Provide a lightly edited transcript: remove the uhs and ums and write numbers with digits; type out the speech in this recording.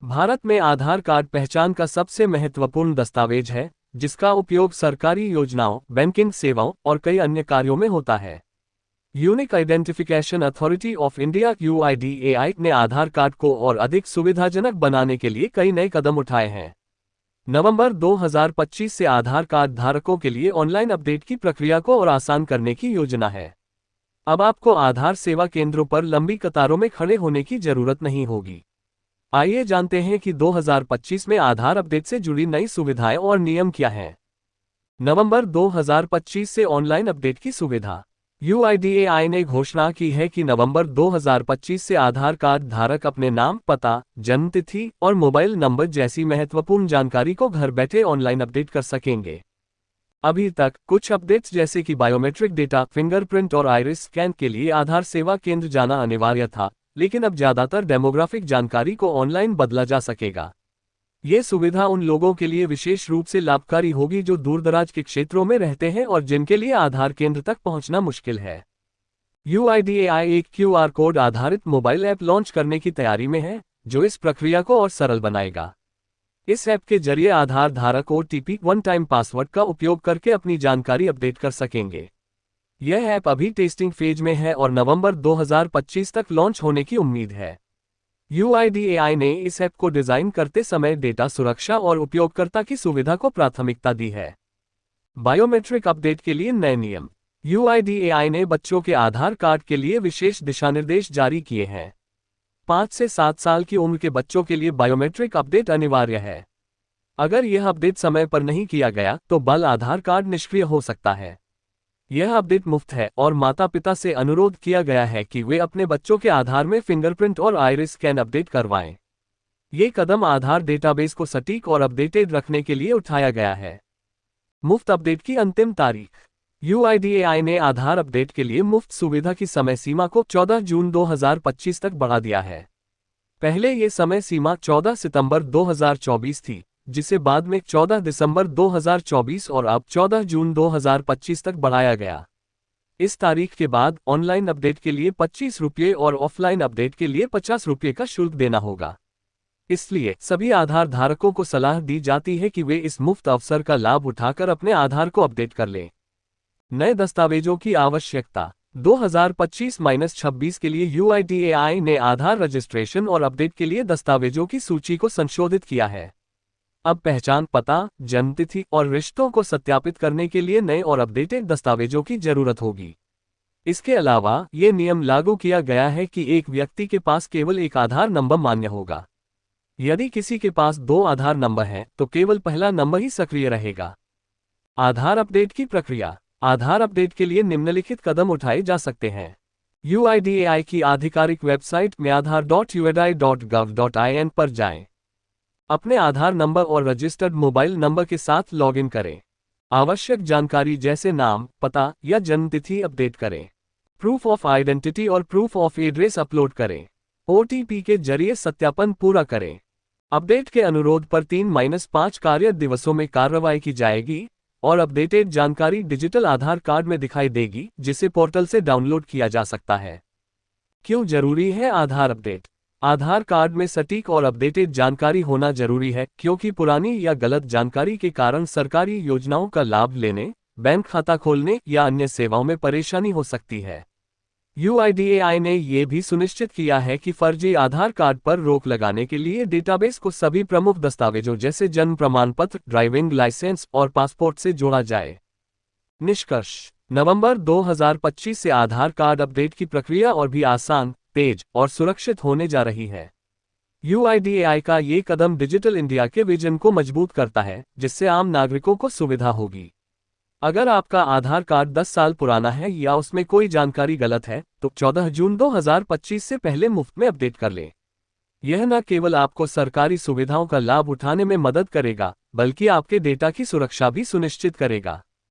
भारत में आधार कार्ड पहचान का सबसे महत्वपूर्ण दस्तावेज है, जिसका उपयोग सरकारी योजनाओं, बैंकिंग सेवाओं और कई अन्य कार्यों में होता है। Unique identification authority of India (UIDAI) ने आधार कार्ड को और अधिक सुविधाजनक बनाने के लिए कई नए कदम उठाए हैं। नवंबर 2025 से आधार कार्ड धारकों के लिए ऑनलाइन अपडेट की प्रक्रिया को और आसान करने की योजना है। अब आपको आधार सेवा केंद्रों पर लंबी कतारों में खड़े होने की जरूरत नहीं होगी। आइए जानते हैं कि 2025 में आधार अपडेट से जुड़ी नई सुविधाएं और नियम क्या हैं। नवंबर 2025 से ऑनलाइन अपडेट की सुविधा। UIDAI ने घोषणा की है कि नवंबर 2025 से आधार कार्ड धारक अपने नाम, पता, जन्मतिथि और मोबाइल नंबर जैसी महत्वपूर्ण जानकारी को घर बैठे ऑनलाइन अपडेट कर सकेंगे। अभी तक कुछ अपडेट्स जैसे कि बायोमेट्रिक डेटा, फिंगरप्रिंट और आइरिस स्कैन के लिए आधार सेवा केंद्र जाना अनिवार्य था, लेकिन अब ज्यादातर डेमोग्राफिक जानकारी को ऑनलाइन बदला जा सकेगा। ये सुविधा उन लोगों के लिए विशेष रूप से लाभकारी होगी जो दूरदराज के क्षेत्रों में रहते हैं और जिनके लिए आधार केंद्र तक पहुंचना मुश्किल है। UIDAI एक QR कोड आधारित मोबाइल ऐप लॉन्च करने की तैयारी में है, जो इस प्रक्रिया को और सरल बनाएगा। इस ऐप के जरिए आधार धारक OTP वन टाइम पासवर्ड का उपयोग करके अपनी जानकारी अपडेट कर सकेंगे। यह ऐप अभी टेस्टिंग फेज में है और नवंबर 2025 तक लॉन्च होने की उम्मीद है। UIDAI ने इस ऐप को डिजाइन करते समय डेटा सुरक्षा और उपयोगकर्ता की सुविधा को प्राथमिकता दी है। बायोमेट्रिक अपडेट के लिए नए नियम। UIDAI ने बच्चों के आधार कार्ड के लिए विशेष दिशानिर्देश जारी किए हैं। 5 से 7 साल की उम्र के बच्चों के लिए बायोमेट्रिक अपडेट अनिवार्य है। अगर यह अपडेट समय पर नहीं किया गया तो बाल आधार कार्ड निष्क्रिय हो सकता है। यह अपडेट मुफ्त है और माता-पिता से अनुरोध किया गया है कि वे अपने बच्चों के आधार में फिंगरप्रिंट और आइरिस स्कैन अपडेट करवाएं। ये कदम आधार डेटाबेस को सटीक और अपडेटेड रखने के लिए उठाया गया है। मुफ्त अपडेट की अंतिम तारीख। UIDAI ने आधार अपडेट के लिए मुफ्त सुविधा की समय सीमा को 14 जून 2025 तक बढ़ा दिया है। पहले ये समय सीमा 14 सितंबर 2024 थी, जिसे बाद में 14 दिसंबर 2024 और अब 14 जून 2025 तक बढ़ाया गया। इस तारीख के बाद ऑनलाइन अपडेट के लिए 25 रुपये और ऑफलाइन अपडेट के लिए 50 रुपये का शुल्क देना होगा। इसलिए सभी आधार धारकों को सलाह दी जाती है कि वे इस मुफ्त अवसर का लाभ उठाकर अपने आधार को अपडेट कर लें। नए दस्तावेजों की आवश्यकता। 2025-26 के लिए UIDAI ने आधार रजिस्ट्रेशन और अपडेट के लिए दस्तावेजों की सूची को संशोधित किया है। अब पहचान, पता, जन्मतिथि और रिश्तों को सत्यापित करने के लिए नए और अपडेटेड दस्तावेजों की जरूरत होगी। इसके अलावा ये नियम लागू किया गया है कि एक व्यक्ति के पास केवल एक आधार नंबर मान्य होगा। यदि किसी के पास 2 आधार नंबर हैं, तो केवल पहला नंबर ही सक्रिय रहेगा। आधार अपडेट की प्रक्रिया। आधार अपडेट के लिए निम्नलिखित कदम उठाए जा सकते हैं। UIDAI की आधिकारिक वेबसाइट में aadhaar.uidi.gov.in पर जाएं। अपने आधार नंबर और रजिस्टर्ड मोबाइल नंबर के साथ लॉगिन करें। आवश्यक जानकारी जैसे नाम, पता या जन्मतिथि अपडेट करें। प्रूफ ऑफ आइडेंटिटी और प्रूफ ऑफ एड्रेस अपलोड करें। OTP के जरिए सत्यापन पूरा करें। अपडेट के अनुरोध पर 3-5 कार्य दिवसों में कार्रवाई की जाएगी और अपडेटेड जानकारी डिजिटल आधार कार्ड में दिखाई देगी, जिसे पोर्टल से डाउनलोड किया जा सकता है। क्यों जरूरी है आधार अपडेट? आधार कार्ड में सटीक और अपडेटेड जानकारी होना जरूरी है, क्योंकि पुरानी या गलत जानकारी के कारण सरकारी योजनाओं का लाभ लेने, बैंक खाता खोलने या अन्य सेवाओं में परेशानी हो सकती है। UIDAI ने यह भी सुनिश्चित किया है कि फर्जी आधार कार्ड पर रोक लगाने के लिए डेटाबेस को सभी प्रमुख दस्तावेजों जैसे जन्म प्रमाण पत्र, ड्राइविंग लाइसेंस और पासपोर्ट से जोड़ा जाए। निष्कर्ष। नवंबर 2025 से आधार कार्ड अपडेट की प्रक्रिया और भी आसान, तेज और सुरक्षित होने जा रही है। UIDAI का ये कदम डिजिटल इंडिया के विजन को मजबूत करता है, जिससे आम नागरिकों को सुविधा होगी। अगर आपका आधार कार्ड 10 साल पुराना है या उसमें कोई जानकारी गलत है, तो 14 जून 2025 से पहले मुफ्त में अपडेट कर लें। यह न केवल आपको सरकारी सुविधाओं का लाभ उठाने में मदद करेगा, बल्कि आपके डेटा की सुरक्षा भी सुनिश्चित करेगा।